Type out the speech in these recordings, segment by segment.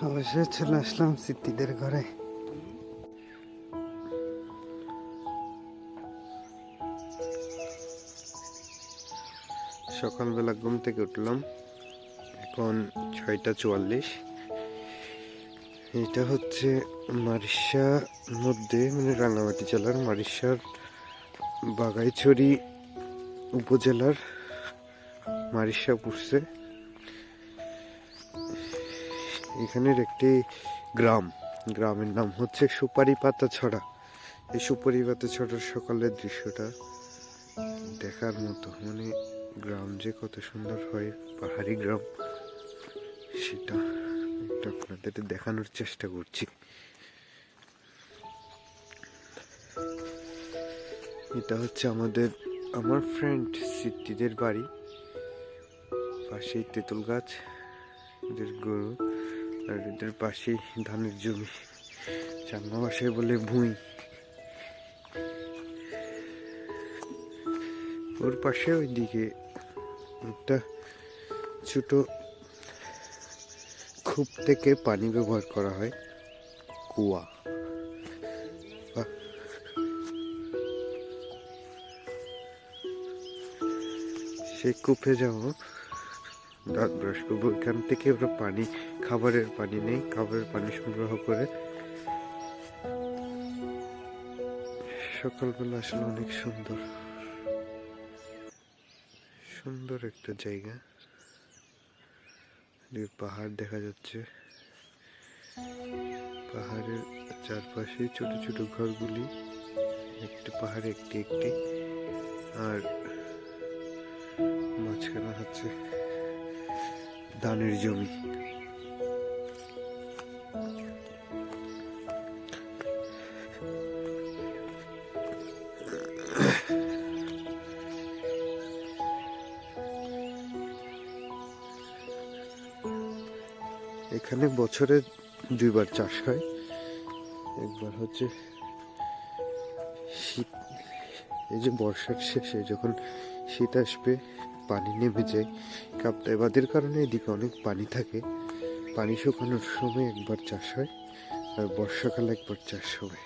অবশ্যই চলে আসলাম সিদ্দিদের ঘরে। সকালবেলা ঘুম থেকে উঠলাম, এখন 6:44। এটা হচ্ছে মারিশা মধ্যে, মানে রাঙ্গামাটি জেলার মারিশার বাগাইছড়ি উপজেলার মারিশা পড়ছে। এখানের একটি গ্রামের নাম হচ্ছে সুপারি পাতা ছড়া। এই সুপারি পাতা ছড়ার সকালের দৃশ্যটা দেখার মতো, মানে গ্রাম যে কত সুন্দর হয়, পাহাড়ি গ্রাম, সেটা একটু আপনাদের দেখানোর চেষ্টা করছি। এটা হচ্ছে আমার ফ্রেন্ড সিদ্দিদের বাড়ি, পাশেই তেঁতুল গাছ, এদের গরু, আর এদের পাশেই ধানের জমি, চাঙ্গা ভাষায় বলে ভুঁই। ওর পাশে ওইদিকে একটা ছোট কূপ থেকে পানি ব্যবহার করা হয়, কুয়া। সেই কূপে যাবো, দাঁত ব্রাশ করবো। এখান থেকে ওরা পানি, খাবারের পানি নেই, খাবারের পানি সংগ্রহ করে। সকালবেলা আসলে অনেক সুন্দর সুন্দর একটা জায়গা। পাহাড় দেখা যাচ্ছে, পাহাড়ের চারপাশে ছোট ছোট ঘরগুলি, একটি পাহাড়ে একটি একটি, আর মাঝখানে হচ্ছে ধানের জমি। এখানে বছরে 2বার চাষ হয়। একবার হচ্ছে শীত, এই যে বর্ষার শেষে যখন শীত আসবে, পানি নেমে যায় কাপ্তাই বাঁধের কারণে, এদিকে অনেক পানি থাকে। পানি শুকানোর সময় একবার চাষ হয়, আর বর্ষাকালে একবার চাষ হবে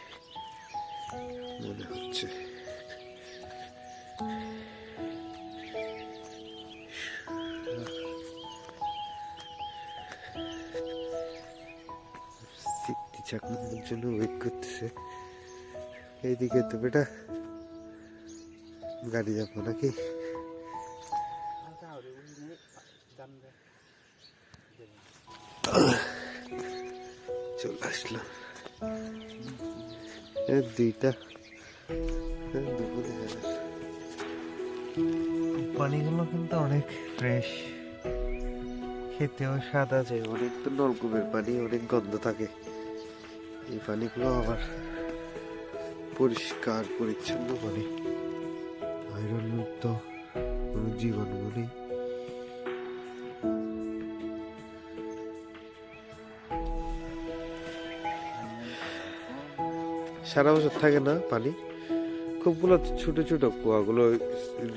মনে হচ্ছে। সিদ্ধি চাকমার জন্য ওয়েট করতেছে। এইদিকে তো বেটা গাড়ি যাবো নাকি? চলে আসলাম দুইটা দুপুরে। পানিগুলো কিন্তু অনেক ফ্রেশ, খেতেও স্বাদ আছে। অনেক তো নলকূপের পানি, অনেক গন্ধ থাকে। এই পানিগুলো আবার পরিষ্কার পরিচ্ছন্ন পানি, আয়রন মুক্ত, কোনো জীবাণু নেই। সারা বছর থাকে না পানি। কূপগুলো ছোট ছোট কুয়াগুলো,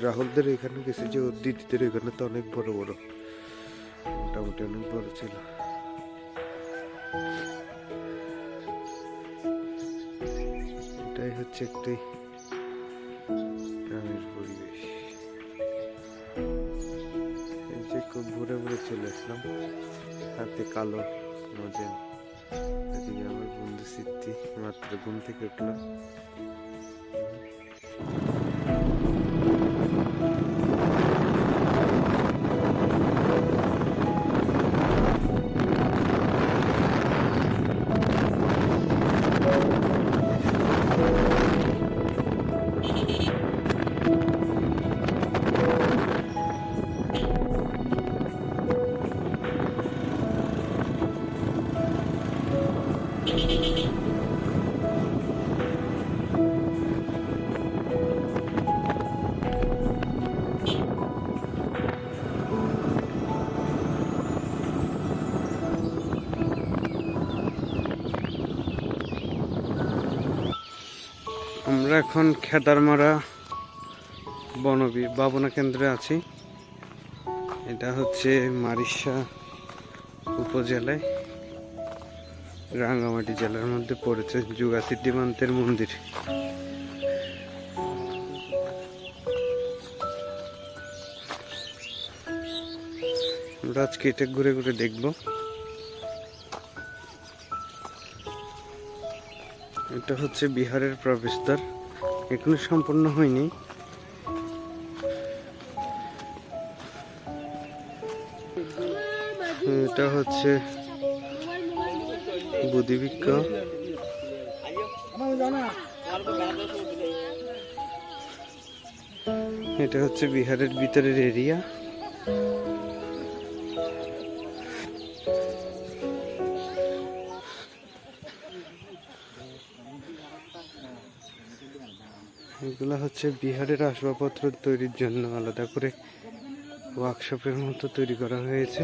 রাহুলদের এখানে গেছে যে দিদিদের এখানে তো অনেক বড় বড়, মোটামুটি অনেক বড় ছিল। এটাই হচ্ছে একটি গ্রামের পরিবেশ। এই যে খুব ভোরে ভোরে চলে আসলাম, হাতে কালো মজেন। এদিকে আমার বন্ধু সিদ্ধি মাত্র ঘুম থেকে উঠলাম। আমরা এখন খেদারমারা বাবনা কেন্দ্রে আছি। এটা হচ্ছে মারিশা উপজেলায়। রাঙ্গামাটি জেলার মধ্যে পড়েছে যুগাসিদ্ধি মান্তের মন্দির। আমরা আজকে এটা ঘুরে ঘুরে দেখব। এটা হচ্ছে বিহারের প্রবেশদ্বার, এখনো সম্পূর্ণ হয়নি। এটা হচ্ছে বুদ্ধিবৃক্ষ। এটা হচ্ছে বিহারের ভিতরের এরিয়া। এগুলা হচ্ছে বিহারের আসবাবপত্র তৈরির জন্য আলাদা করে ওয়ার্কশপের মতো তৈরি করা হয়েছে।